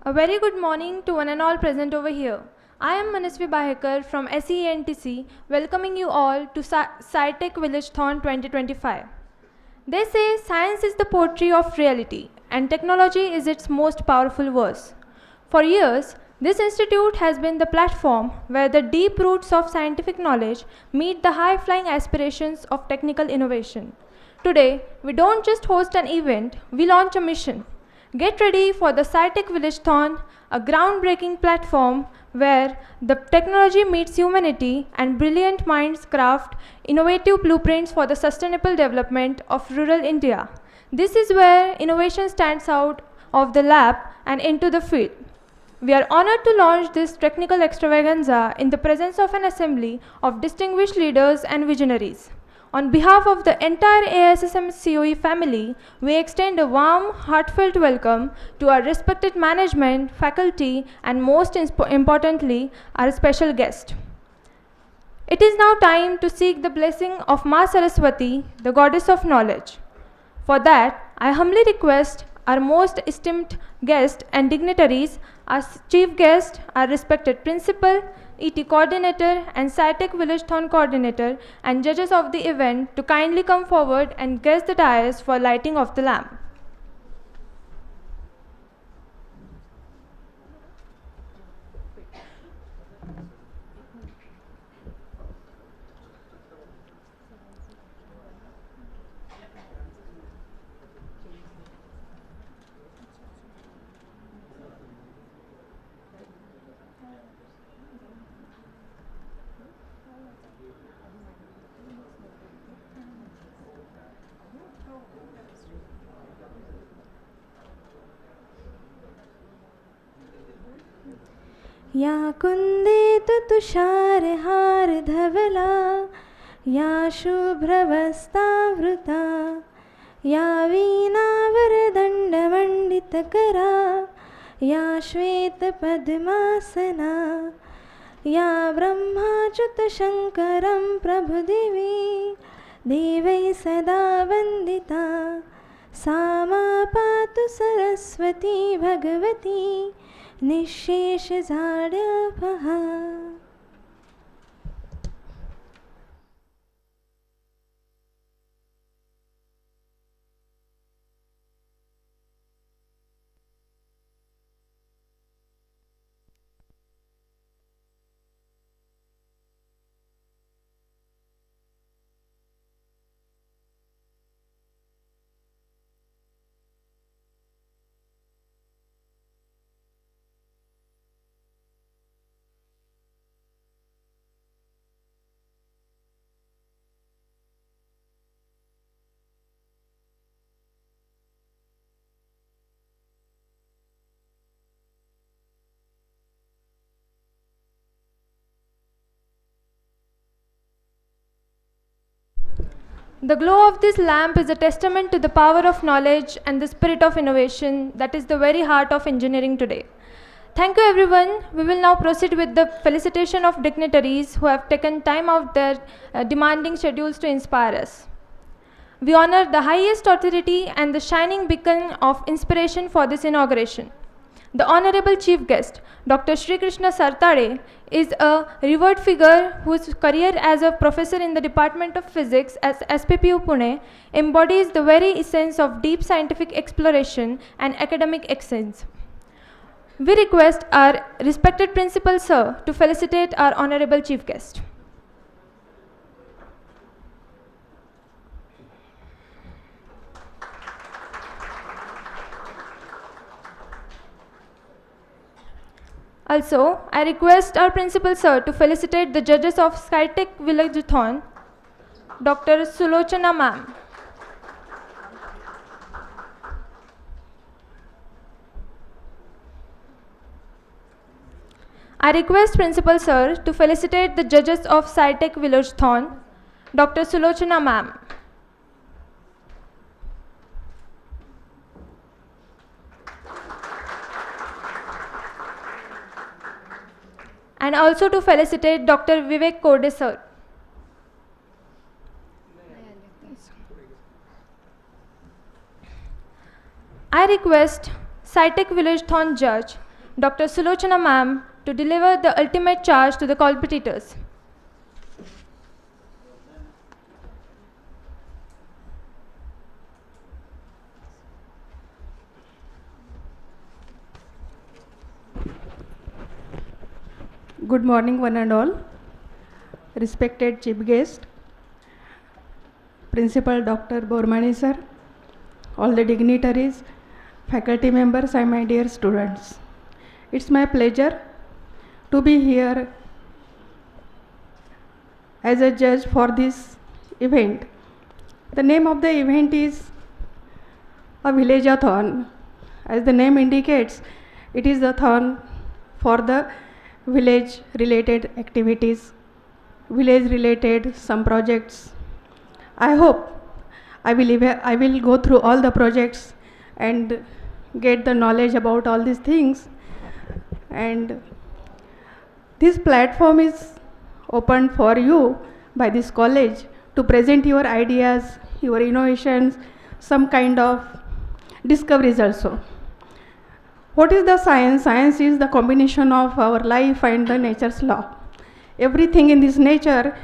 A very good morning to one and all present over here. I am Manasvi Bahekar from SENTC, welcoming you all to SciTech Villegothon 2025. They say science is the poetry of reality and technology is its most powerful verse. For years, this institute has been the platform where the deep roots of scientific knowledge meet the high-flying aspirations of technical innovation. Today, we don't just host an event, we launch a mission. Get ready for the SciTech Villegothon, a groundbreaking platform where the technology meets humanity and brilliant minds craft innovative blueprints for the sustainable development of rural India. This is where innovation stands out of the lab and into the field. We are honored to launch this technical extravaganza in the presence of an assembly of distinguished leaders and visionaries. On behalf of the entire ASSM COE family, we extend a warm, heartfelt welcome to our respected management, faculty, and most importantly, our special guest. It is now time to seek the blessing of Ma Saraswati, the goddess of knowledge. For that, I humbly request our most esteemed guest and dignitaries, our chief guest, our respected principal, ET coordinator and SciTech Villegothon coordinator and judges of the event to kindly come forward and grace the dais for lighting of the lamp. या कुन्देत तुषारहार धवला या शुभ्रवस्तावृता या वीणावरदण्डमण्डितकरा या श्वेतपद्मासना या ब्रह्माच्युतशङ्करं प्रभुदेवी देवैः सदा वन्दिता सा मा पातु Saraswati Bhagwati निःशेष झाड्यापहा. The glow of this lamp is a testament to the power of knowledge and the spirit of innovation that is the very heart of engineering today. Thank you everyone. We will now proceed with the felicitation of dignitaries who have taken time out their demanding schedules to inspire us. We honor the highest authority and the shining beacon of inspiration for this inauguration. The Honorable Chief Guest, Dr. Shri Krishna Sartade, is a revered figure whose career as a professor in the Department of Physics at SPPU Pune embodies the very essence of deep scientific exploration and academic excellence. We request our respected Principal Sir to felicitate our Honorable Chief Guest. Also, I request our Principal Sir to felicitate the judges of SciTech Villegothon, Dr. Sulochana Ma'am. I request Principal Sir to felicitate the judges of SciTech Villegothon, Dr. Sulochana Ma'am. And also to felicitate Dr. Vivek Kode sir. I request SciTech Villegothon judge Dr. Sulochana ma'am to deliver the ultimate charge to the competitors. Good morning, one and all. Respected chief guest, Principal Dr. Bormani sir, all the dignitaries, faculty members, and my dear students. It's my pleasure to be here as a judge for this event. The name of the event is a Villegothon. As the name indicates, it is the thon for the village related activities, village related some projects. I hope I will go through all the projects and get the knowledge about all these things. And this platform is open for you by this college to present your ideas, your innovations, some kind of discoveries also. What is the science? Science is the combination of our life and the nature's law. Everything in this nature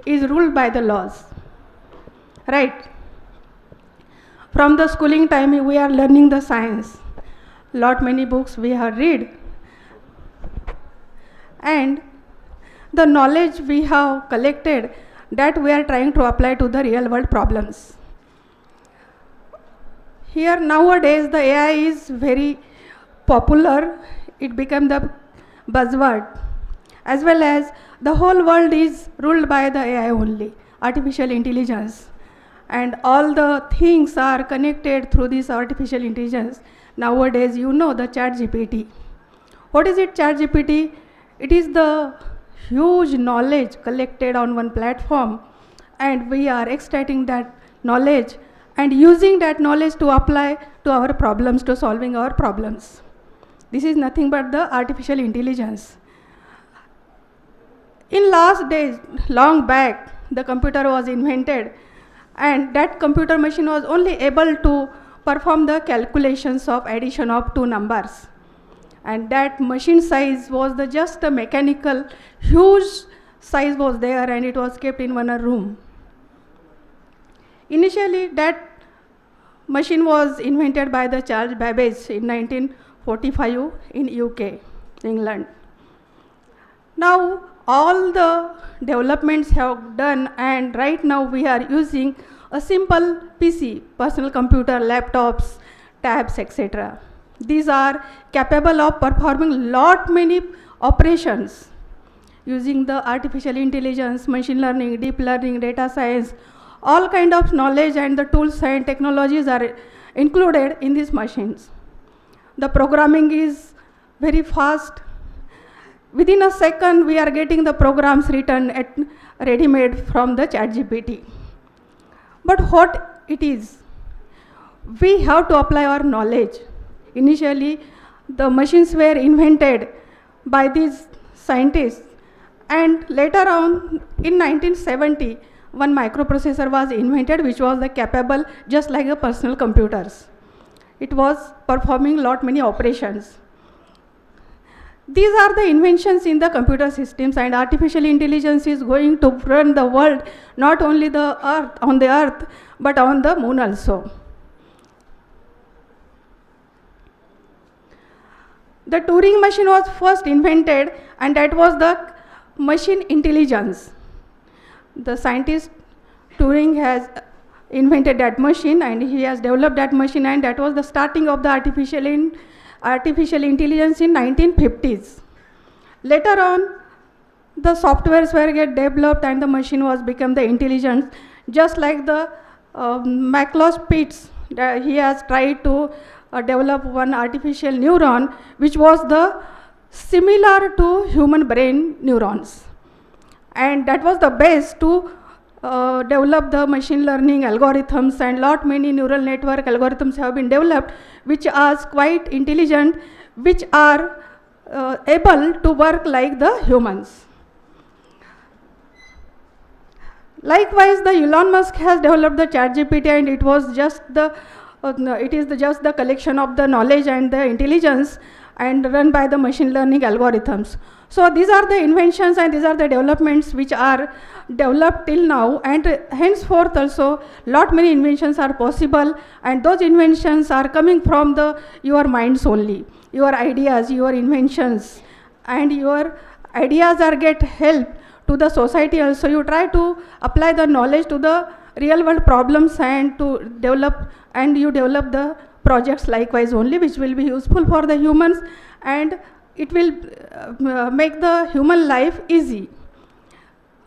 is ruled by the laws, right? From the schooling time we are learning the science. Lot many books we have read, and the knowledge we have collected, that we are trying to apply to the real world problems. Here nowadays the AI is very popular, it became the buzzword, as well as the whole world is ruled by the AI only, artificial intelligence, and all the things are connected through this artificial intelligence. Nowadays you know the ChatGPT. What is it, ChatGPT? It is the huge knowledge collected on one platform, and we are extracting that knowledge and using that knowledge to apply to our problems, to solving our problems. This is nothing but the artificial intelligence. In last days, long back, the computer was invented, and that computer machine was only able to perform the calculations of addition of two numbers. And that machine size was just a mechanical, huge size was there, and it was kept in one room. Initially, that machine was invented by the Charles Babbage in 1945 in UK, England. Now, all the developments have done, and right now we are using a simple PC, personal computer, laptops, tabs, etc. These are capable of performing lot many operations using the artificial intelligence, machine learning, deep learning, data science. All kind of knowledge and the tools and technologies are included in these machines. The programming is very fast. Within a second, we are getting the programs written at ready-made from the ChatGPT. But what it is? We have to apply our knowledge. Initially, the machines were invented by these scientists, and later on, in 1970, one microprocessor was invented, which was capable just like the personal computers. It was performing lot many operations. These are the inventions in the computer systems, and artificial intelligence is going to run the world, not only on the earth, but on the moon also. The Turing machine was first invented, and that was the machine intelligence. The scientist Turing has invented that machine, and he has developed that machine, and that was the starting of the artificial intelligence in 1950s. Later on, the softwares were developed, and the machine was become the intelligence, just like the Max Pitts. He has tried to develop one artificial neuron, which was the similar to human brain neurons, and that was the base to develop the machine learning algorithms, and lot many neural network algorithms have been developed, which are quite intelligent, which are able to work like the humans. Likewise, the Elon Musk has developed the ChatGPT, and it was just the just the collection of the knowledge and the intelligence, and run by the machine learning algorithms. So these are the inventions and these are the developments which are developed till now, and henceforth also lot many inventions are possible, and those inventions are coming from your minds only, your ideas, your inventions, and your ideas are get help to the society also. You try to apply the knowledge to the real world problems and to develop, and you develop the projects likewise only, which will be useful for the humans, and it will make the human life easy.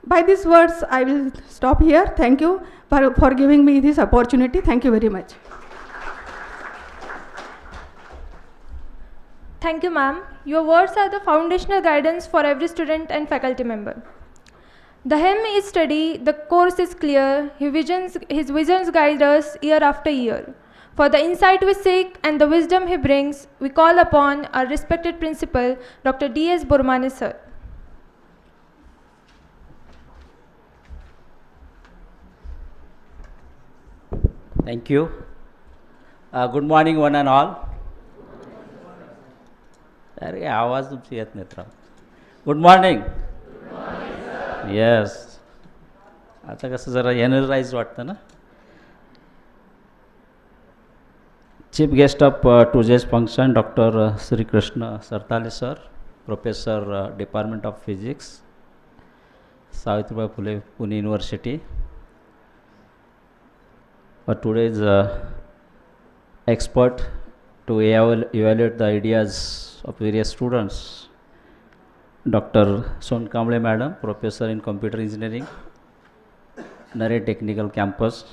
By these words, I will stop here. Thank you for giving me this opportunity. Thank you very much. Thank you, ma'am. Your words are the foundational guidance for every student and faculty member. The hymn is steady, the course is clear, his visions guide us year after year. For the insight we seek and the wisdom he brings, we call upon our respected principal, Dr. D.S. Burmane sir. Thank you. Good morning, one and all. अरे आवाज तुमची येत नाहीत Rao. Good morning. Yes. आता कसं जरा energise वाटतं ना. Chief guest of today's function, Dr. Sri Krishna Sartale sir, Professor, Department of Physics, Savitribai Phule, Pune University. Today's expert to evaluate the ideas of various students, Dr. Son Kamble Madam, Professor in Computer Engineering, Nare Technical Campus,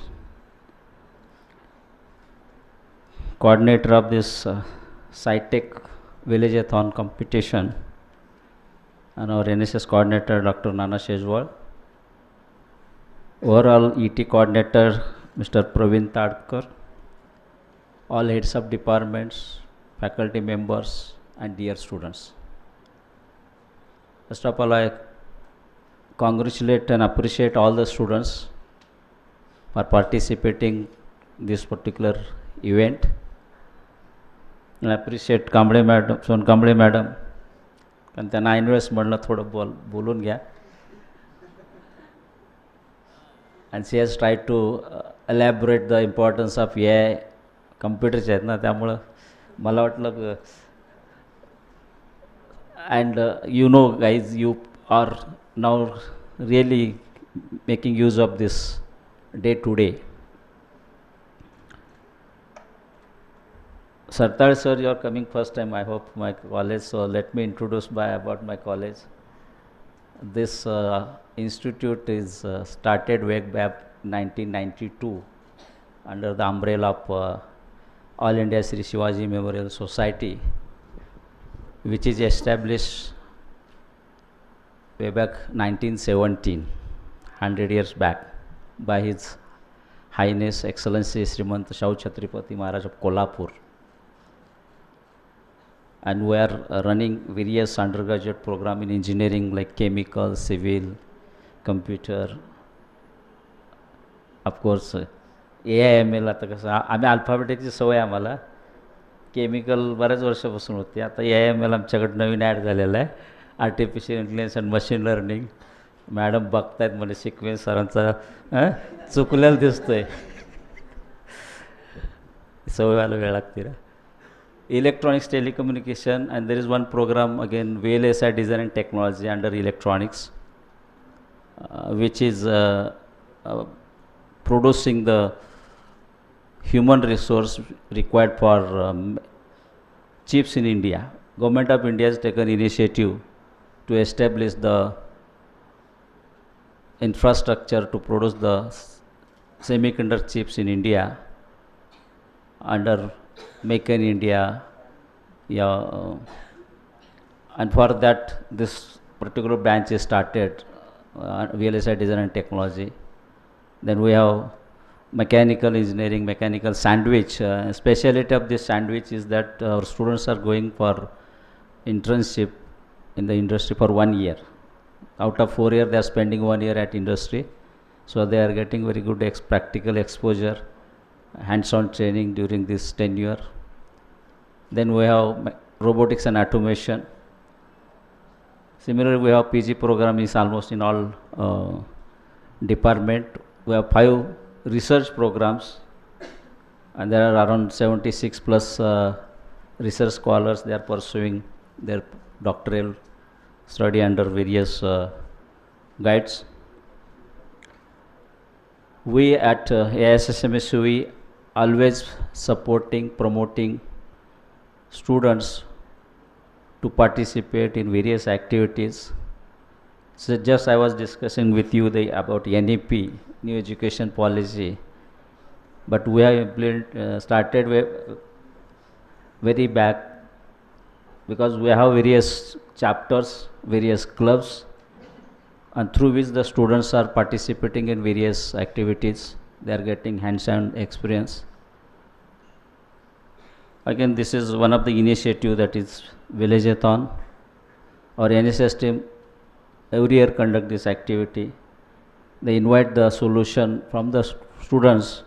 coordinator of this SciTech Villegothon competition, and our NSS coordinator, Dr. Nana Shejwal, overall ET coordinator, Mr. Praveen Tadkar, all heads of departments, faculty members, and dear students. First of all, I congratulate and appreciate all the students for participating in this particular event. And I appreciate Kamble Madam, Son Kamble Madam, and त्यांना invest म्हणलं थोडं बोलून घ्या. And she has tried to elaborate the importance of AI. कम्प्युटरचे आहेत ना, त्यामुळं मला वाटलं. And you know guys, you are now really making use of this day to day. Sartale sir, you are coming first time, I hope, my college, so let me introduce about my college. This institute is started way back 1992 under the umbrella of All India Sri Shivaji Memorial Society, which is established way back 1917, 100 years back, by His Highness Excellency Srimant Shahu Chhatrapati Maharaj of Kolhapur. And we are running various undergraduate program in engineering like chemical, civil, computer, of course AIML. आता कसं आम्ही अल्फाबेटिकची सवय आम्हाला, chemical बऱ्याच वर्षापासून होती, आता AIML आमच्याकडे नवीन ॲड झालेलं आहे, artificial intelligence and machine learning. Madam बघतायत मला सिक्वेन्स सरांचा चुकलेला दिसतोय, सवय व्हायला वेळ लागते रे. Electronics, telecommunication, and there is one program again, VLSI Design and Technology under electronics, which is producing the human resource required for chips in India. Government of India has taken initiative to establish the infrastructure to produce the semiconductor chips in India under Make in India, and for that this particular branch is started, VLSI Design and Technology. Then we have mechanical engineering, mechanical sandwich. Speciality of this sandwich is that our students are going for internship in the industry for 1 year. Out of 4 years, they are spending 1 year at industry, so they are getting very good practical exposure, hands-on training during this tenure. Then we have robotics and automation. Similarly, we have PG program is almost in all department. We have 5 research programs, and there are around 76 plus research scholars. They are pursuing their doctoral study under various guides. We at AISSMSUE always supporting, promoting students to participate in various activities. So just I was discussing with you about NEP, New Education Policy, but we have started very back, because we have various chapters, various clubs, and through which the students are participating in various activities. They are getting hands-on experience. Again, this is one of the initiative, that is Villegothon. Our NSS team every year conduct this activity. They invite the solution from the students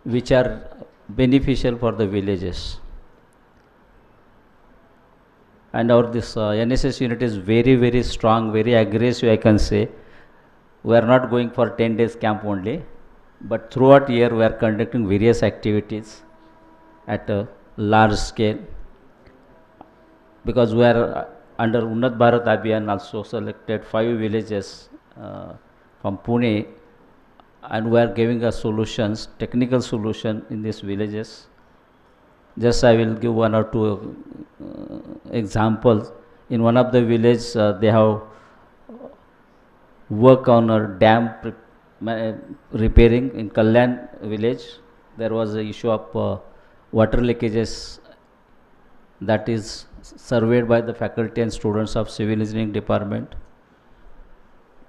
which are beneficial for the villages. And our this NSS unit is very, very strong, very aggressive, I can say. We are not going for 10 days camp only, but throughout year we are conducting various activities at a large scale, because we are under Unnat Bharat Abhiyan also selected 5 villages from Pune, and we are giving us solutions, technical solution in these villages. Just I will give 1 or 2 examples. In one of the villages, they have work on a dam repairing in Kalyan village. There was an issue of water leakages that is surveyed by the faculty and students of civil engineering department.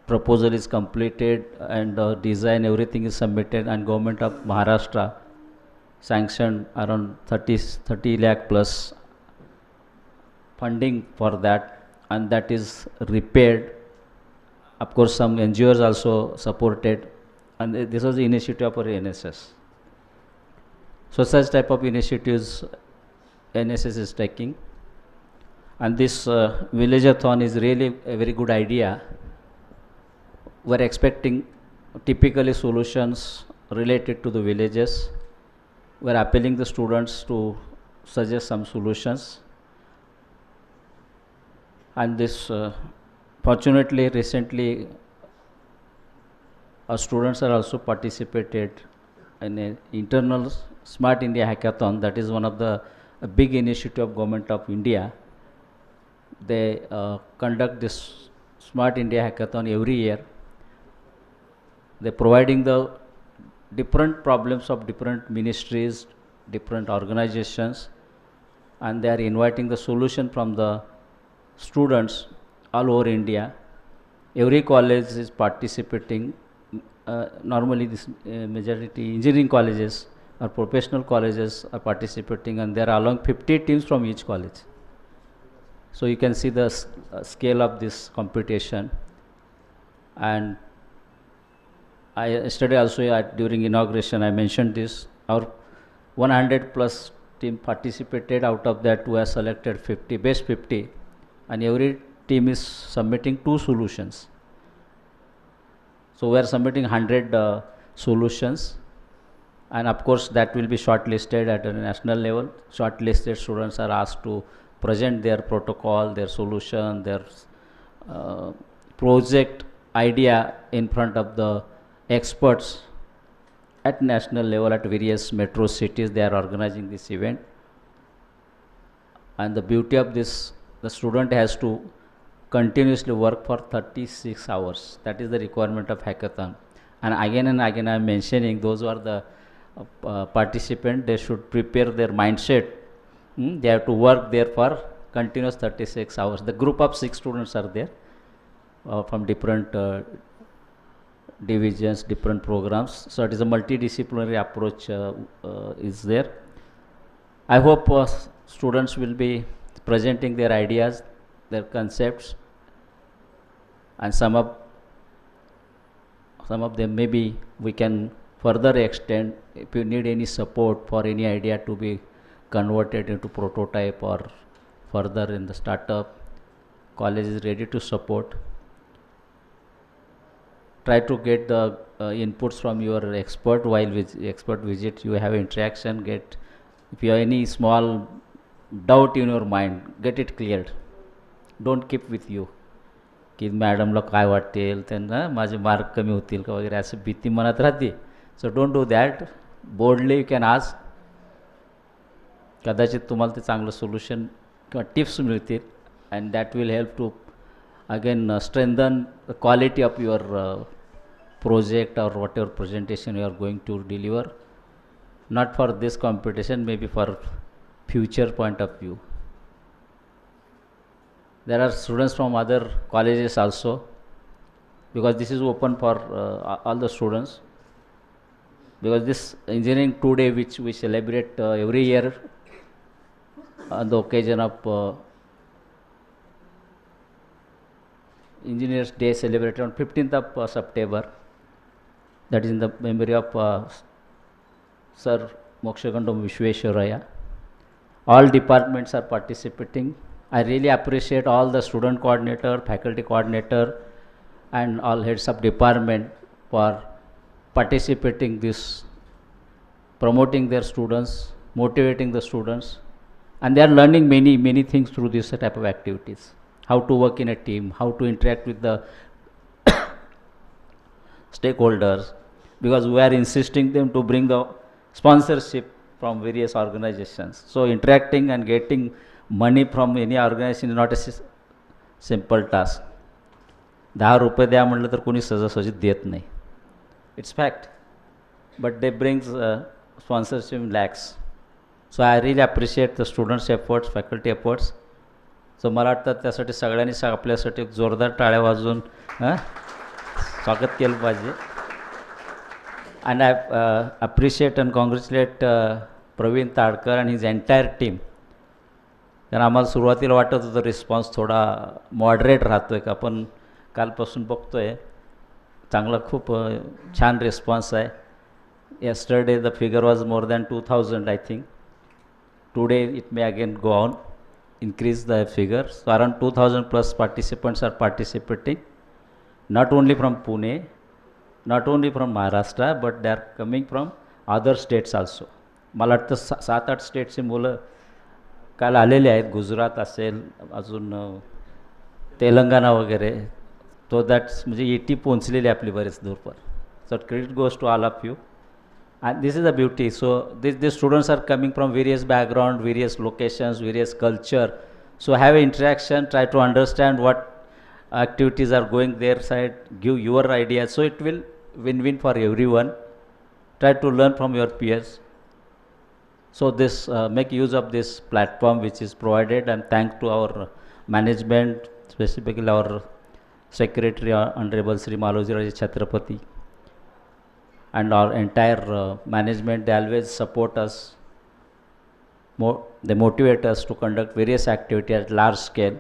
Proposal is completed and design, everything is submitted, and government of Maharashtra sanctioned around 30 lakh plus funding for that, and that is repaired. Of course, some NGOs also supported, and this was the initiative of our NSS. So such type of initiatives NSS is taking, and this Villegothon is really a very good idea. We are expecting typically solutions related to the villages. We are appealing the students to suggest some solutions, and this fortunately recently our students are also participated in an internal Smart India Hackathon. That is one of the big initiative of Government of India. They conduct this Smart India Hackathon every year. They are providing the different problems of different ministries, different organizations, and they are inviting the solution from the students all over India. Every college is participating. Normally this majority engineering colleges or professional colleges are participating, and there are along 50 teams from each college. So you can see the scale of this competition. And yesterday also during inauguration I mentioned this, our 100 plus team participated. Out of that we have selected 50, best 50, and every team is submitting 2 solutions. So we are submitting 100 solutions, and of course that will be shortlisted at a national level. Shortlisted students are asked to present their protocol, their solution, their project idea in front of the experts at national level. At various metro cities they are organizing this event, and the beauty of this, the student has to continuously work for 36 hours. That is the requirement of hackathon. And again I am mentioning, those who are the participants, they should prepare their mindset. They have to work there for continuous 36 hours. The group of 6 students are there from different divisions, different programs. So it is a multidisciplinary approach is there. I hope students will be presenting their ideas, their concepts, and some of them maybe we can further extend. If you need any support for any idea to be converted into prototype or further in the startup. College is ready to support. Try to get the inputs from your expert while expert visit. You have interaction. Get if you have any small doubt in your mind, get it cleared. Don't keep with you. की मॅडमला काय वाटेल त्यांना माझे mark कमी होतील का वगैरे असं भीती मनात राहते. So don't do that. Boldly you can ask. कदाचित तुम्हाला ते चांगलं सोल्युशन किंवा टिप्स मिळतील and that will help to again strengthen the quality of your project or whatever presentation you are going to deliver, not for this competition, maybe for future point of view. There are students from other colleges also, because this is open for all the students, because this engineering today which we celebrate every year on the occasion of Engineers Day celebrated on 15th of September. That is in the memory of Sir Mokshagandam Vishweswaraya. All departments are participating. I really appreciate all the student coordinator, faculty coordinator and all heads of department for participating this, promoting their students, motivating the students, and they are learning many things through this type of activities. How to work in a team, how to interact with the stakeholders, because we are insisting them to bring the sponsorship from various organizations. So interacting and getting money from any organization is not a simple task. 10 रुपये द्या म्हटलं तर कोणी सहजासहजी देत नाही. It's fact. But they brings sponsorship in lakhs. So I really appreciate the students' efforts, faculty efforts. So मला वाटतं त्यासाठी सगळ्यांनी आपल्यासाठी जोरदार टाळ्या वाजवून स्वागत केलं पाहिजे. And I appreciate and congratulate Praveen ताडकर and his entire team. कारण आम्हाला सुरुवातीला वाटत होतं रिस्पॉन्स थोडा मॉडरेट राहतो आहे का, पण कालपासून बघतो आहे चांगला खूप छान रिस्पॉन्स आहे. Yesterday the figure was more than 2000 I think. Today it may again go on, increase the figure. So around 2000 plus participants are participating, not only from Pune, not only from Maharashtra, but they are coming from other states also. मला वाटतं 7-8 स्टेटचे मुलं काल आलेले आहेत. गुजरात असेल, अजून तेलंगणा वगैरे. तो दॅट्स म्हणजे 80 पोहोचलेली आपली बरेच दूरपर. So credit goes to all of you. And this is the beauty. So these students are coming from various background, various locations, various culture. So have interaction, try to understand what activities are going their side, give your ideas. So it will win-win for everyone. Try to learn from your peers. So this make use of this platform which is provided, and thanks to our management, specifically our secretary Honorable Sri Maloji Raje Chhatrapati, and our entire management. They always support us. They motivate us to conduct various activities at large scale.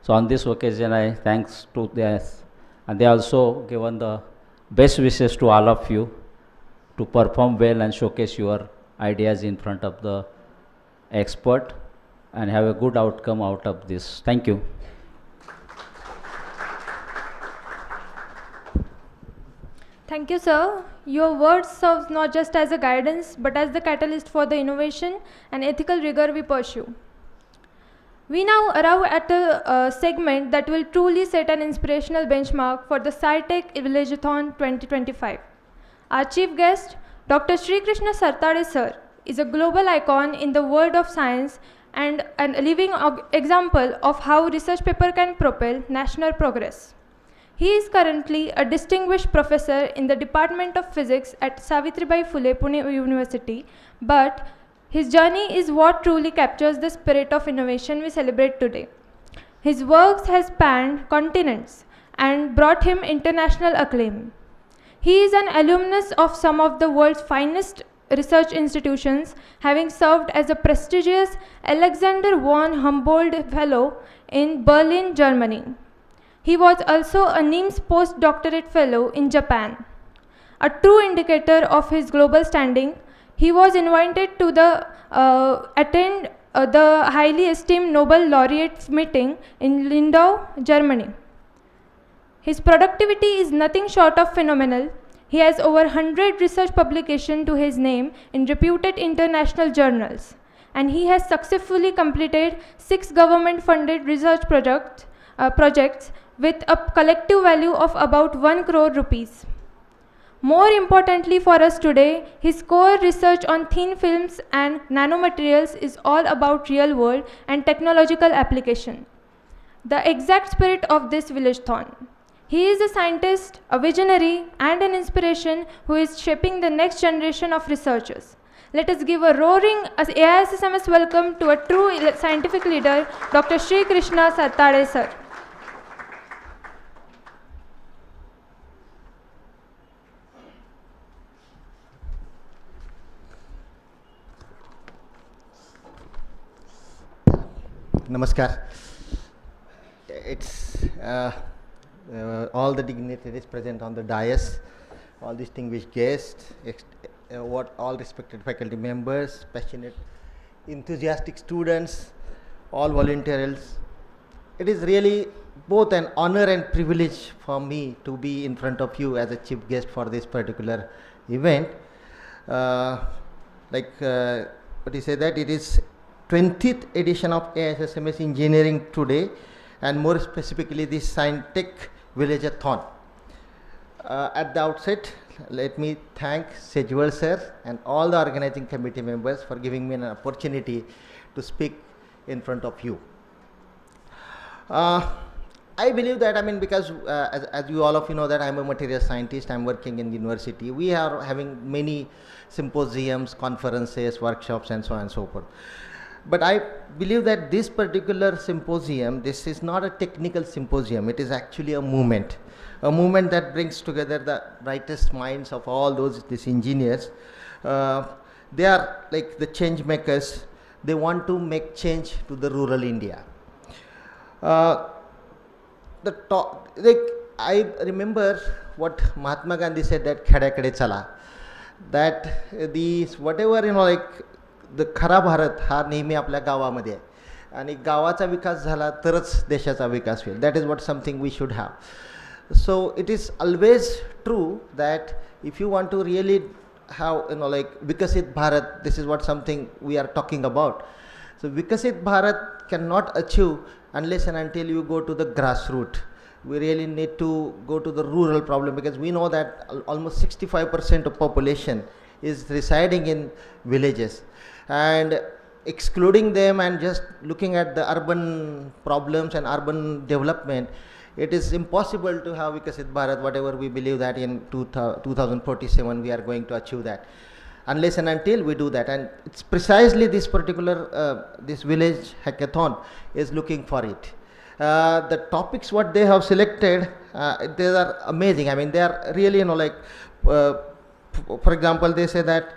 So on this occasion, I thanks to this, and they also given the best wishes to all of you to perform well and showcase your ideas in front of the expert and have a good outcome out of this. Thank you. Thank you, sir. Your words serve not just as a guidance, but as the catalyst for the innovation and ethical rigor we pursue. We now arrive at a segment that will truly set an inspirational benchmark for the SciTech Villegothon 2025. Our chief guest, Dr. Sri Krishna Sartade sir, is a global icon in the world of science and a living example of how research paper can propel national progress. He is currently a distinguished professor in the Department of Physics at Savitribai Phule Pune University, but his journey is what truly captures the spirit of innovation we celebrate today. His works have spanned continents and brought him international acclaim. He is an alumnus of some of the world's finest research institutions, having served as a prestigious Alexander von Humboldt Fellow in Berlin, Germany. He was also a NIMS postdoctorate fellow in Japan. A true indicator of his global standing, he was invited to attend the highly esteemed Nobel laureate meeting in Lindau, Germany. His productivity is nothing short of phenomenal. He has over 100 research publications to his name in reputed international journals, and he has successfully completed 6 government-funded research projects with a collective value of about 1 crore rupees. More importantly for us today, his core research on thin films and nanomaterials is all about real-world and technological application, the exact spirit of this Villegothon. He is a scientist, a visionary, and an inspiration who is shaping the next generation of researchers. Let us give a roaring AISSMS welcome to a true scientific leader, Dr. Sri Krishna Sattade sir. Namaskar. It's all the dignitaries present on the dais, all distinguished guests, all respected faculty members, passionate, enthusiastic students, all volunteers. It is really both an honor and privilege for me to be in front of you as a chief guest for this particular event. What you say that it is 20th edition of AISSMS Engineering today, and more specifically this SciTech Villegothon. At the outset, let me thank Sejwal sir and all the organizing committee members for giving me an opportunity to speak in front of you. I believe that, because as you all of you know that I'm a material scientist, I'm working in the university. We are having many symposiums, conferences, workshops, and so on and so forth. But I believe that this particular symposium, this is not a technical symposium, it is actually a movement that brings together the brightest minds of all these engineers. They are like the change makers. They want to make change to the rural India. I remember what Mahatma Gandhi said, that khade khade chala, that these whatever the खरा भारत हा नेहमी आपल्या गावामध्ये आहे आणि गावाचा विकास झाला तरच देशाचा विकास होईल. That is what something we should have. So it is always true that if you want to really have Vikasit Bharat, this is what something we are talking about. So Vikasit Bharat cannot achieve unless and until you go to the grassroots. We really need to go to the rural problem, because we know that almost 65% of population is residing in villages, and excluding them and just looking at the urban problems and urban development, it is impossible to have Vikasit Bharat, whatever we believe that in 2047 we are going to achieve that, unless and until we do that. And it's precisely this particular this village hackathon is looking for it. The topics what they have selected, they are amazing. They are really for example, they say that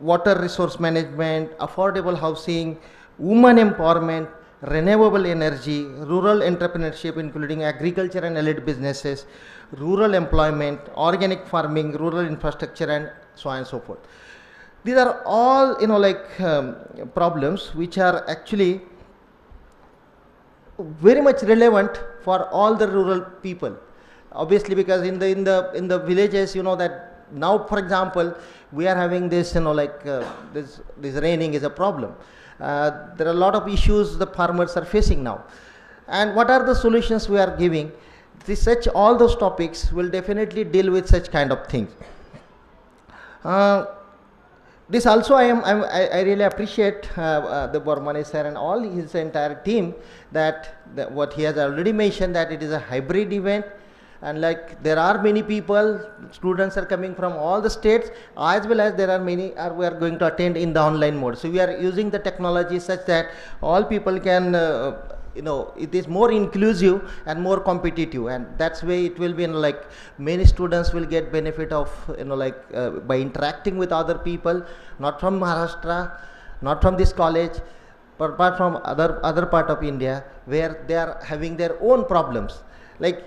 water resource management, affordable housing, women empowerment, renewable energy, rural entrepreneurship including agriculture and allied businesses, rural employment, organic farming, rural infrastructure, and so on and so forth. These are all problems which are actually very much relevant for all the rural people. Obviously, because in the villages, you know that now, for example, we are having this, this raining is a problem. There are a lot of issues the farmers are facing now. And what are the solutions we are giving? All those topics will definitely deal with such kind of things. This also I really appreciate the Bormani sir and all his entire team, that what he has already mentioned, that it is a hybrid event. And there are many people, students are coming from all the states, as well as there are many we are going to attend in the online mode. So we are using the technology such that all people can, it is more inclusive and more competitive, and that's way it will be many students will get benefit of by interacting with other people, not from Maharashtra, not from this college, but apart from other part of India, where they are having their own problems.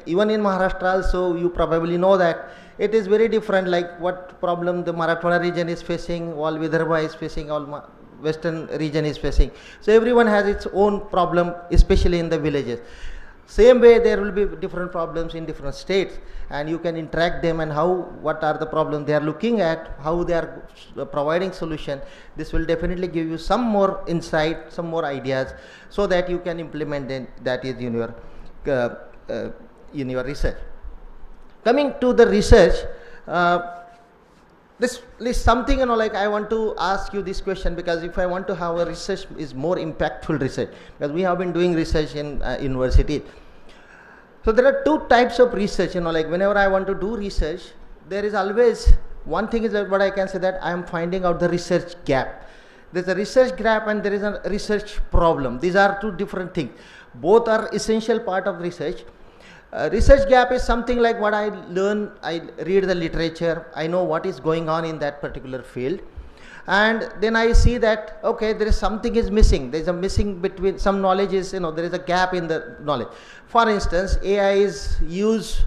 Even in Maharashtra also, you probably know that it is very different, what problem the Marathwada region is facing, all Vidarbha is facing, all western region is facing. So everyone has its own problem, especially in the villages. Same way there will be different problems in different states, and you can interact them and what are the problems they are looking at, how they are providing solution. This will definitely give you some more insight, some more ideas, so that you can implement that is in your research. Coming to the research, this is something, like I want to ask you this question, because if I want to have a research is more impactful research, because we have been doing research in university. So there are two types of research, like whenever I want to do research, there is always one thing is that what I can say that I am finding out the research gap. There's a research gap and there is a research problem. These are two different things. Both are essential part of research. Research gap is something like what I learn, I read the literature, I know what is going on in that particular field, and then I see that, okay, there is something is missing. There is a missing between some knowledge is, there is a gap in the knowledge. For instance, AI is used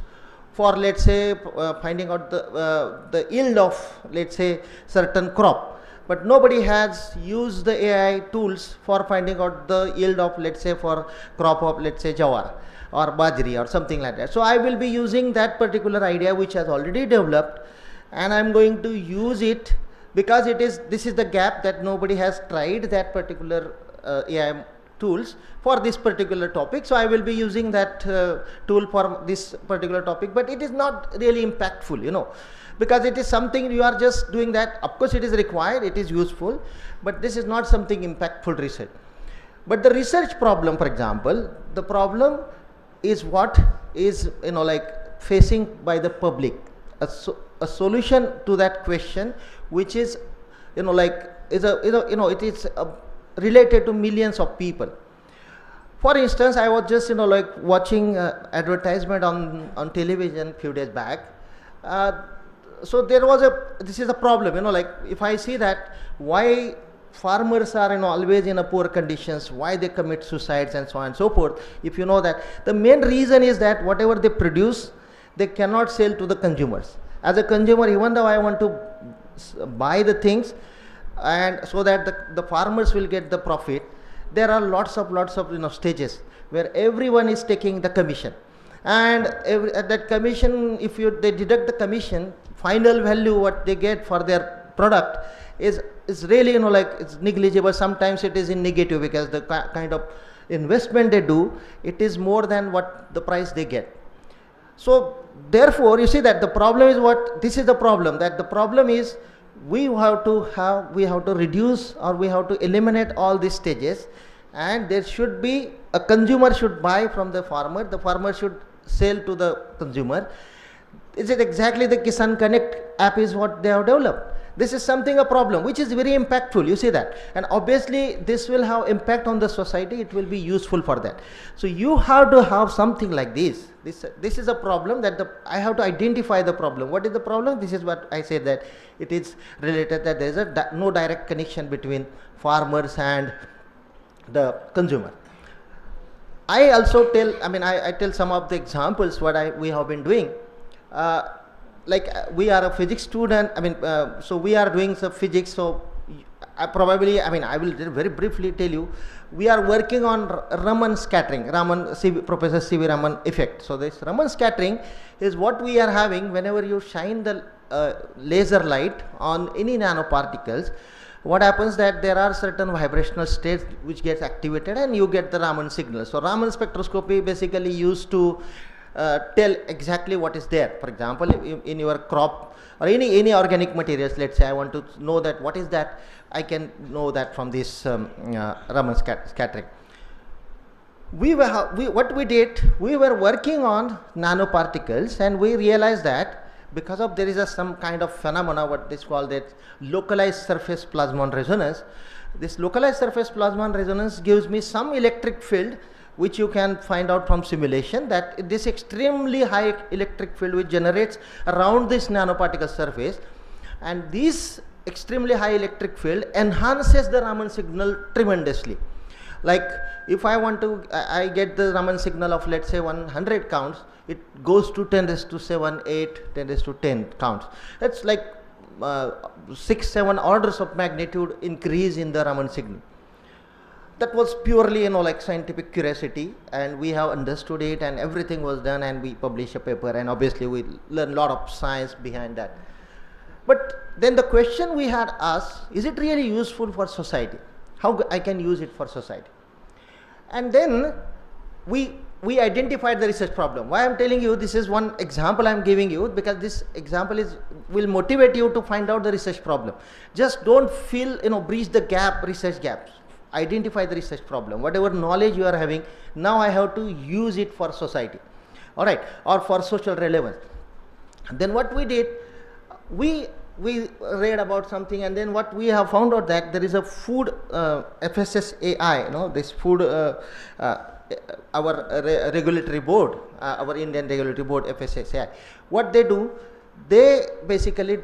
for, let's say, finding out the yield of, let's say, certain crop. But nobody has used the AI tools for finding out the yield of, let's say, for crop of, let's say, jawar or bajri or something like that. So I will be using that particular idea which has already developed, and I'm going to use it because this is the gap that nobody has tried that particular AI tools for this particular topic. So I will be using that tool for this particular topic, but it is not really impactful, because it is something you are just doing that. Of course it is required, it is useful, but this is not something impactful research. But the research problem, for example, the problem is what is, like facing by the public, a solution to that question, which is, like it is related to millions of people. For instance, I was just, like watching advertisement on television few days back. So there was this is a problem, like if I see that why farmers are always in a poor conditions, why they commit suicides and so on and so forth. If you know that the main reason is that whatever they produce, they cannot sell to the consumers. As a consumer, even though I want to buy the things, and so that the farmers will get the profit, there are lots of stages where everyone is taking the commission, and at that commission, if they deduct the commission, final value what they get for their product is really like it's negligible. Sometimes it is in negative, because the kind of investment they do, it is more than what the price they get. So therefore you see that the problem is this is the problem, that the problem is we have to reduce, or we have to eliminate all these stages, and there should be a consumer should buy from the farmer should sell to the consumer. Is it exactly the Kisan Connect app is what they have developed? This is something a problem which is very impactful, you see that, and obviously this will have impact on the society, it will be useful for that. So you have to have something like this. This is a problem that I have to identify the problem. What is the problem? This is what I said, that it is related, that there is no direct connection between farmers and the consumer. I also tell, I tell some of the examples what we have been doing. Like we are a physics student, so we are doing some physics. So I will very briefly tell you, we are working on Raman scattering, Professor C.V. Raman effect. So this Raman scattering is what we are having whenever you shine the laser light on any nanoparticles. What happens that there are certain vibrational states which gets activated and you get the Raman signal. So Raman spectroscopy basically used to tell exactly what is there. For example, in your crop or any organic materials, let's say I want to know that what is that, I can know that from this Raman scattering. What we did, we were working on nanoparticles, and we realized that because of there is some kind of phenomena, what is called that localized surface plasmon resonance. This localized surface plasmon resonance gives me some electric field, which you can find out from simulation, that this extremely high electric field which generates around this nanoparticle surface, and this extremely high electric field enhances the Raman signal tremendously. Like if I want to, I get the Raman signal of let's say 100 counts, it goes to 10 raised to 7, 8, 10 raised to 10 counts. That's like 6-7 orders of magnitude increase in the Raman signal. That was purely, like scientific curiosity, and we have understood it, and everything was done, and we published a paper, and obviously we learned a lot of science behind that. But then the question we had asked, is it really useful for society? How I can use it for society? And then we identified the research problem. Why I'm telling you, this is one example I'm giving you, because this example will motivate you to find out the research problem. Just don't feel, breach the research gaps. Identify the research problem. Whatever knowledge you are having, now I have to use it for society, all right, or for social relevance. And then what we did, we read about something, and then what we have found out that there is a food FSSAI, this food our regulatory board, our Indian regulatory board, FSSAI. What they do, they basically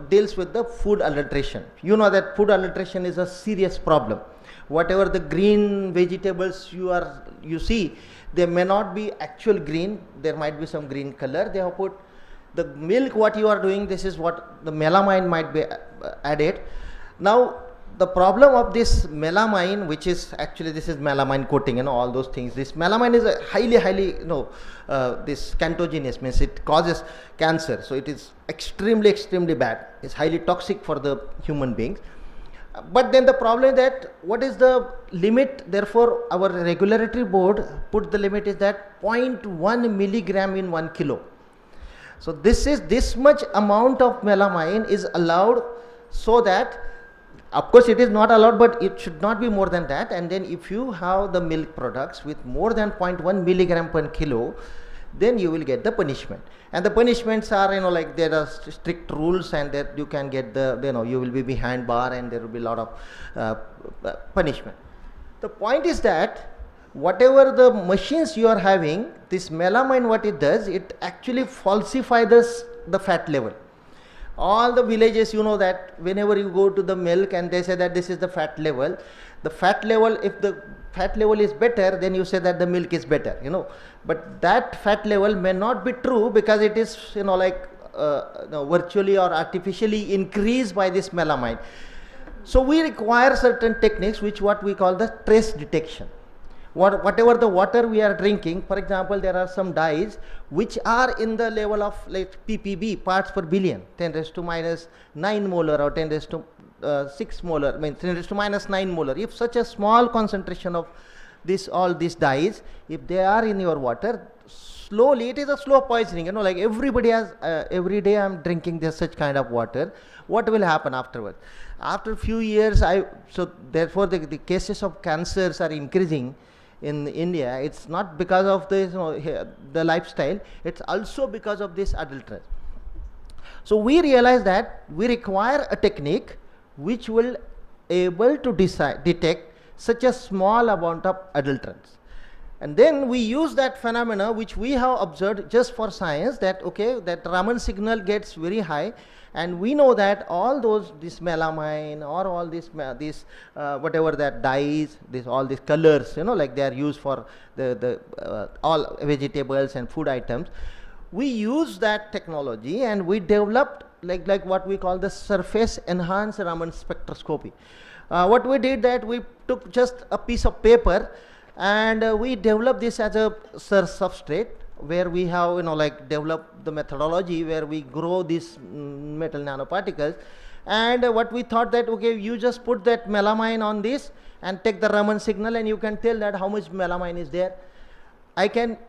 deals with the food adulteration. You know that food adulteration is a serious problem. Whatever the green vegetables you see, they may not be actual green. There might be some green color. They have put the milk. What you are doing, this is what the melamine might be added. Now the problem of this melamine, which is actually, this is melamine coating, all those things. This melamine is a highly, this cantogenous, means it causes cancer. So it is extremely bad. It's highly toxic for the human beings. But then the problem is that what is the limit? Therefore, our regulatory board put the limit is that 0.1 milligram in 1 kilo. So this much amount of melamine is allowed, so that, of course, it is not allowed, but it should not be more than that. And then if you have the milk products with more than 0.1 milligram per kilo, then you will get the punishment. And the punishments are, there are strict rules, and that you can get you will be behind bar, and there will be a lot of punishment. The point is that whatever the machines you are having, this melamine, what it does, it actually falsifies the fat level. All the villages, that whenever you go to the milk and they say that this is the fat level, if the fat level is better, then you say that the milk is better, but that fat level may not be true, because it is, virtually or artificially increased by this melamine. So we require certain techniques, which what we call the trace detection. Whatever the water we are drinking, for example, there are some dyes which are in the level of like ppb, parts per billion, 10 raised to minus 9 molar, or 10 raised to 6 molar, 10 raised to minus 9 molar. If such a small concentration of all these dyes, if they are in your water, slowly, it is a slow poisoning. Like everybody has, every day I'm drinking such kind of water. What will happen afterwards? After a few years, so therefore the cases of cancers are increasing in India. It's not because of this, the lifestyle, it's also because of this adulterate. So we realize that we require a technique which will able to detect such a small amount of adulterants. And then we use that phenomena which we have observed just for science, that okay, that Raman signal gets very high, and we know that all this melamine or all this whatever that dyes, all these colors, like they are used for the all vegetables and food items. We use that technology and we developed like what we call the surface enhanced Raman spectroscopy. What we did, that we took just a piece of paper and we developed this as a substrate, where we have developed the methodology where we grow these metal nanoparticles. And what we thought that okay, you just put that melamine on this and take the Raman signal, and you can tell that how much melamine is there.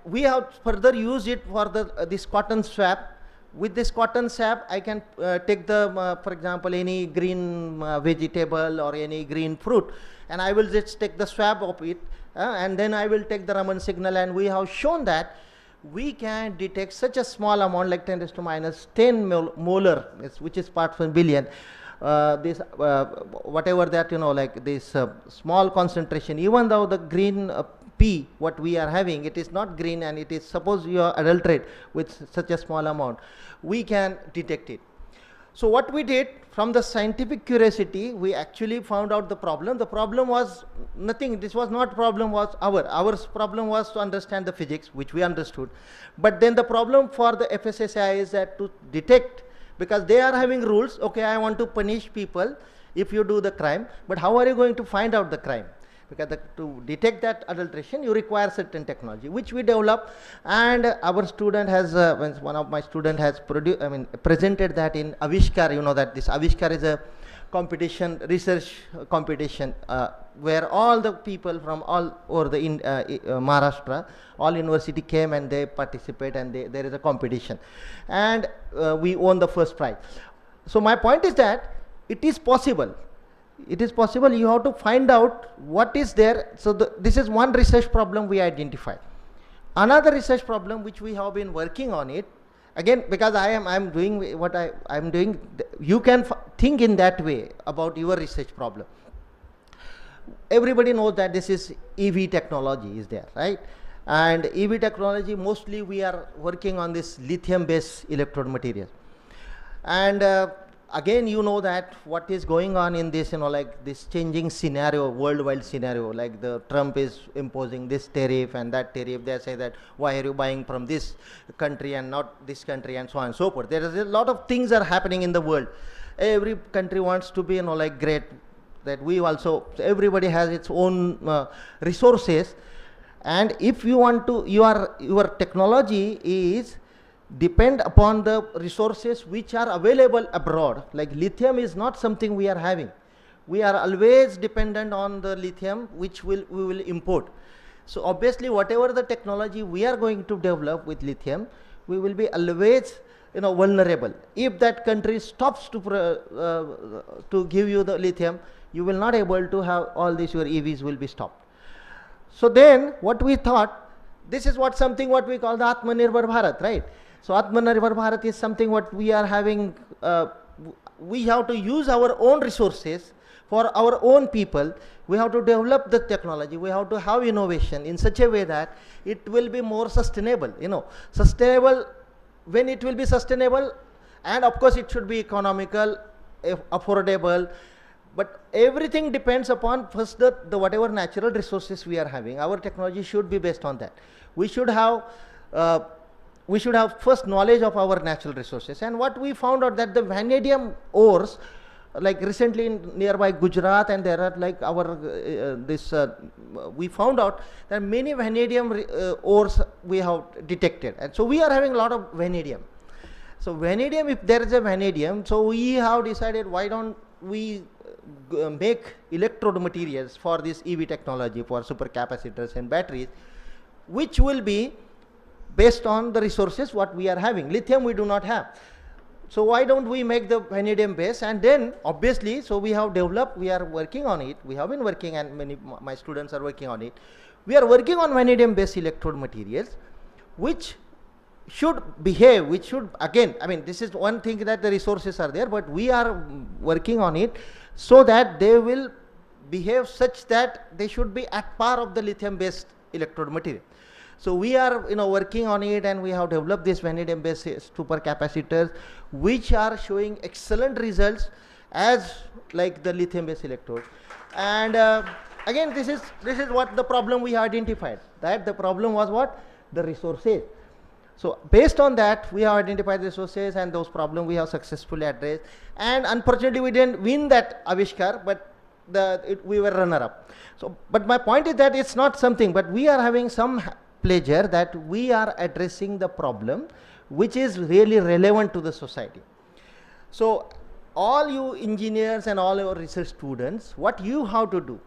We have further used it for this cotton swab. With this cotton swab, I can take for example, any green vegetable or any green fruit, and I will just take the swab of it, and then I will take the Raman signal, and we have shown that we can detect such a small amount like 10 raised to minus 10 molar, which is parts per billion. This whatever that like this small concentration, even though the green P what we are having, it is not green, and it is, suppose you are adulterate with such a small amount, we can detect it. So what we did, from the scientific curiosity, we actually found out the problem. The problem was nothing. This was not problem was our problem was to understand the physics, which we understood. But then the problem for the FSSAI is that to detect because they are having rules. Okay, I want to punish people if you do the crime, but how are you going to find out the crime? Because to detect that adulteration, you require certain technology, which we develop. And our student has, one of my student has presented that in Avishkar. You know that this Avishkar is a competition, research competition, where all the people from all over the Maharashtra, all university came and they participate, and there is a competition, and we won the first prize. So my point is that it is possible. It is possible. You have to find out what is there. So this is one research problem we identified. Another research problem which we have been working on it, again, because I am doing what I am doing, you can think in that way about your research problem. Everybody knows that this is EV technology is there, right? And EV technology, mostly we are working on this lithium based electrode material. And again, you know that what is going on in this, like this changing scenario, worldwide scenario, like the Trump is imposing this tariff and that tariff. They say that why are you buying from this country and not this country, and so on and so forth. There is a lot of things are happening in the world. Every country wants to be, like great. That we also, everybody has its own resources, and if you want to, your technology is depend upon the resources which are available abroad. Like lithium is not something we are having. We are always dependent on the lithium which we will import. So obviously whatever the technology we are going to develop with lithium, we will be always vulnerable. If that country stops to give you the lithium, you will not able to have all these, your EVs will be stopped. So then what we thought, this is something what we call the Atmanirbhar Bharat, right? So Atmanirbhar Bharat is something what we are having, we have to use our own resources for our own people. We have to develop the technology. We have to have innovation in such a way that it will be more sustainable. Sustainable, when it will be sustainable, and of course it should be economical, affordable. But everything depends upon first the whatever natural resources we are having. Our technology should be based on that. We should have first knowledge of our natural resources. And what we found out that the vanadium ores, like recently in nearby Gujarat, and there are like we found out that many vanadium ores we have detected, and so we are having a lot of vanadium. So vanadium, if there is a vanadium, so we have decided why don't we make electrode materials for this EV technology, for supercapacitors and batteries, which will be based on the resources what we are having. Lithium we do not have. So why don't we make the vanadium base? And then obviously, so we have developed, we are working on it. We have been working, and many my students are working on it. We are working on vanadium based electrode materials, which should behave, which should, again, this is one thing that the resources are there, but we are working on it so that they will behave such that they should be at par of the lithium based electrode material. So we are working on it, and we have developed this vanadium based supercapacitors which are showing excellent results as like the lithium based electrode. And again, this is what the problem we identified, that the problem was what? The resources. So based on that, we have identified the resources, and those problems we have successfully addressed. And unfortunately, we didn't win that Avishkar, but we were runner-up. So, but my point is that it's not something, but we are having some pleasure that we are addressing the problem which is really relevant to the society. So all you engineers and all your research students, what you have to do,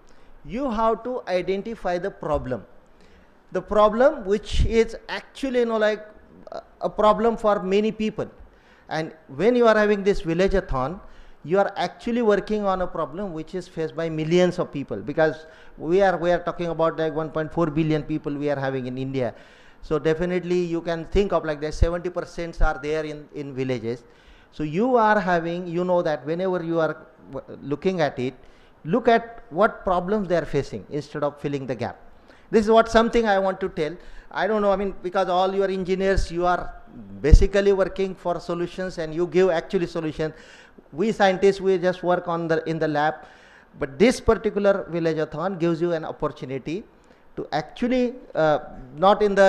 you have to identify the problem which is actually like a problem for many people. And when you are having this Villegothon, you are actually working on a problem which is faced by millions of people, because we are talking about like 1.4 billion people we are having in India. So definitely you can think of like that 70% are there in villages. So you are having, that whenever you are looking at it, look at what problems they are facing instead of filling the gap. This is what something I want to tell. I don't know, because all your engineers, you are basically working for solutions, and you give actually solutions. We scientists, we just work in the lab. But this particular Villegothon gives you an opportunity to actually not in the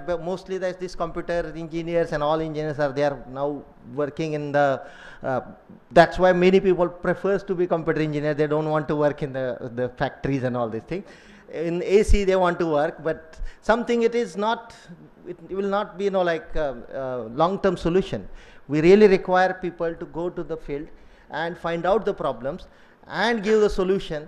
but mostly there's this computer engineers and all engineers are there now working in the that's why many people prefers to be computer engineer. They don't want to work in the factories and all these things. In AC they want to work, but something it is not, it will not be long-term solution. We really require people to go to the field and find out the problems and give the solution.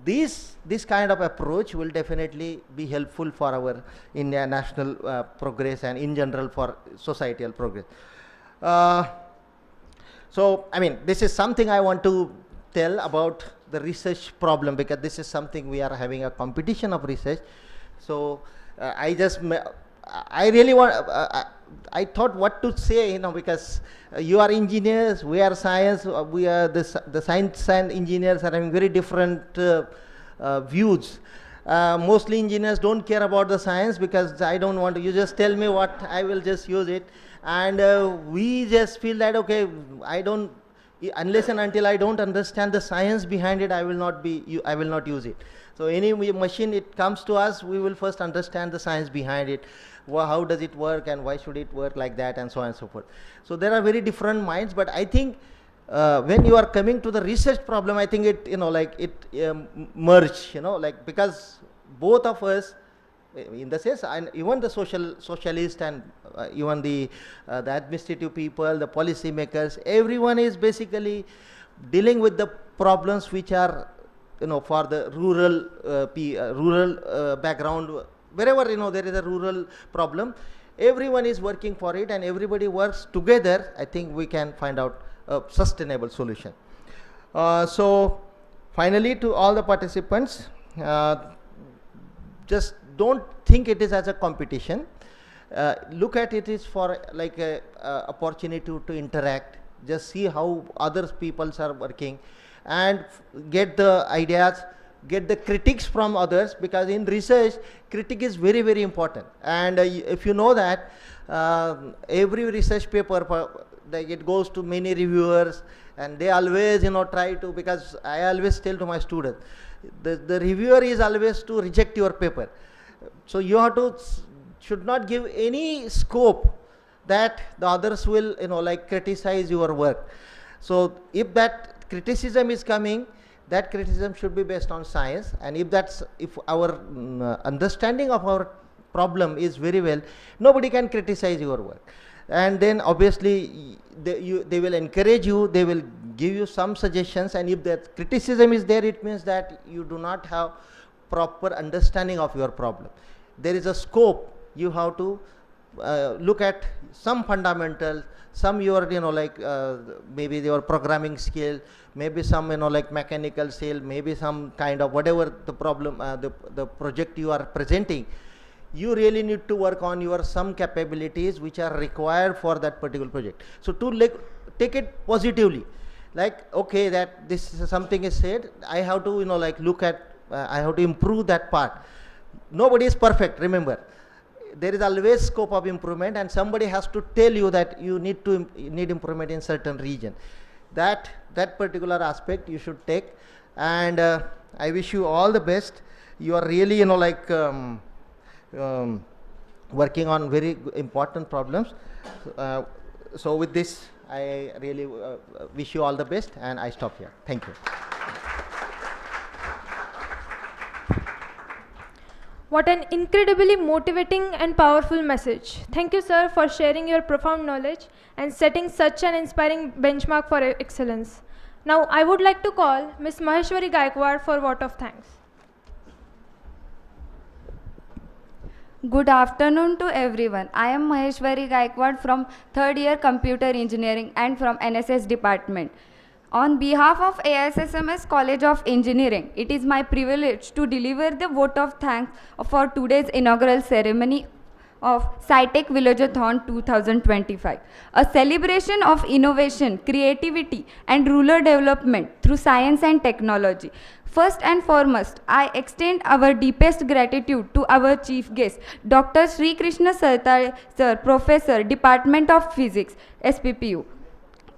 This kind of approach will definitely be helpful for our India national progress and in general for societal progress. So I mean, this is something I want to tell about the research problem, because this is something we are having a competition of research. So I really want, I thought what to say, because you are engineers, we are science, we are the science and engineers are having very different views. Mostly engineers don't care about the science, because I don't want to, you just tell me what, I will just use it. And we just feel that, okay, I don't, unless and until I don't understand the science behind it, I will not use it. So any machine, it comes to us, we will first understand the science behind it. How does it work and why should it work like that, and so on and so forth. So there are very different minds, but I think when you are coming to the research problem, I think it merge, because both of us, in the sense, and even the socialist and even the administrative people, the policy makers, everyone is basically dealing with the problems which are for the rural background. Wherever there is a rural problem, everyone is working for it, and everybody works together. I think we can find out a sustainable solution. So finally, to all the participants, just don't think it is as a competition. Look at it is for like a opportunity to interact. Just see how other peoples are working and get the ideas, get the critiques from others, because in research critique is very, very important. And if you know that every research paper it goes to many reviewers, and they always try to, because I always tell to my students, the reviewer is always to reject your paper. So you have to should not give any scope that the others will criticize your work. So if that criticism is coming, that criticism should be based on science, and if our understanding of our problem is very well, nobody can criticize your work. And then obviously they will encourage you, they will give you some suggestions, and if that criticism is there, it means that you do not have proper understanding of your problem. There is a scope. You have to look at some fundamentals, some your maybe your programming skill, maybe some mechanical skill, maybe some kind of whatever the problem, the project you are presenting. You really need to work on your some capabilities which are required for that particular project. So to take it positively, okay, that this is something is said, I have to look at, I have to improve that part. Nobody is perfect, remember. There is always scope of improvement, and somebody has to tell you that you need improvement in certain region. That particular aspect you should take, and I wish you all the best. You are really working on very important problems. So with this, I really wish you all the best, and I stop here. Thank you. What an incredibly motivating and powerful message. Thank you, sir, for sharing your profound knowledge and setting such an inspiring benchmark for excellence. Now, I would like to call Ms. Maheshwari Gaikwad for a vote of thanks. Good afternoon to everyone. I am Maheshwari Gaikwad from 3rd year Computer Engineering and from NSS department. On behalf of AISSMS College of Engineering, it is my privilege to deliver the vote of thanks for today's inaugural ceremony of SciTech Villegothon 2025, a celebration of innovation, creativity, and rural development through science and technology. First and foremost, I extend our deepest gratitude to our chief guest, Dr. Sri Krishna Sartare, Sir, Professor, Department of Physics, SPPU.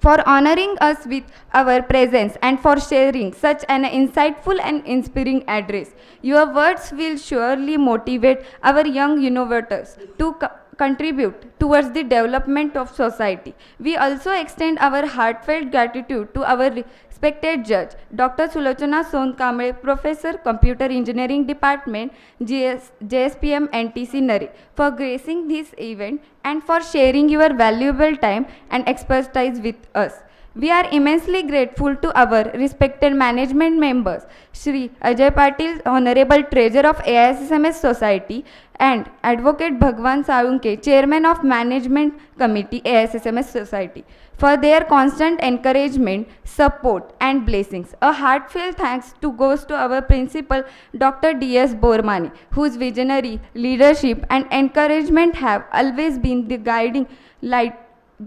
for honoring us with our presence and for sharing such an insightful and inspiring address. Your words will surely motivate our young innovators to contribute towards the development of society. We also extend our heartfelt gratitude to our respected judge, Dr. Sulochana Sonkamble, Professor, Computer Engineering Department, JSPM NTC Nari, for gracing this event and for sharing your valuable time and expertise with us. We are immensely grateful to our respected management members, Shri Ajay Patil, Honorable Treasurer of AISSMS Society, and Advocate Bhagwan Saunke, Chairman of Management Committee, AISSMS Society, for their constant encouragement, support, and blessings. A heartfelt thanks goes to our principal, Dr. D.S. Bormani, whose visionary leadership and encouragement have always been the guiding light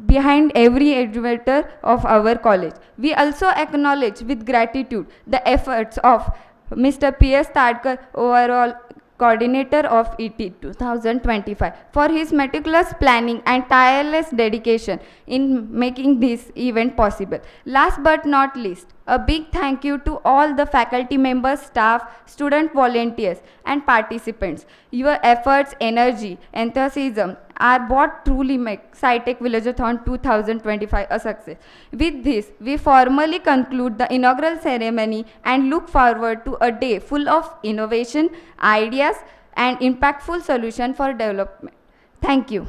behind every educator of our college. We also acknowledge with gratitude the efforts of Mr. P.S. Tadkar, overall coordinator of ET 2025, for his meticulous planning and tireless dedication in making this event possible. Last but not least, a big thank you to all the faculty members, staff, student volunteers, and participants. Your efforts, energy, enthusiasm are what truly make SciTech Villegothon 2025 a success. With this, we formally conclude the inaugural ceremony and look forward to a day full of innovation, ideas, and impactful solution for development. Thank you.